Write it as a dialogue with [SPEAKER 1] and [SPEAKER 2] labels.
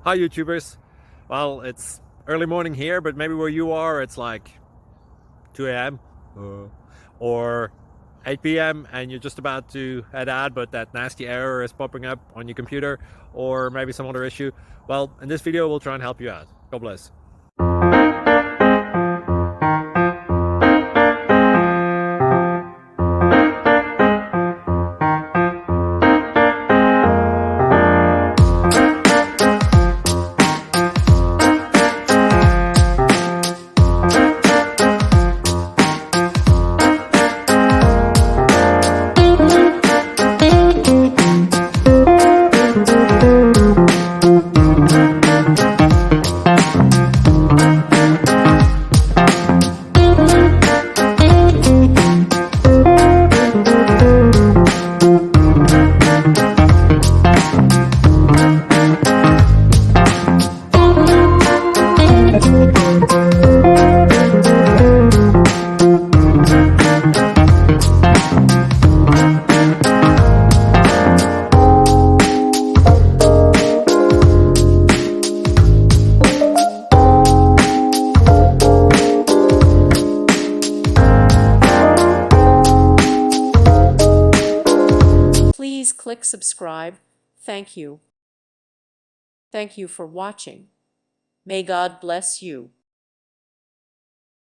[SPEAKER 1] Hi YouTubers. Well, it's early morning here, but maybe where you are it's like 2 a.m. or 8 p.m. and you're just about to head out, but that nasty error is popping up on your computer, or maybe some other issue. Well, in this video we'll try and help you out. God bless.
[SPEAKER 2] Please click subscribe. Thank you. Thank you for watching. May God bless you.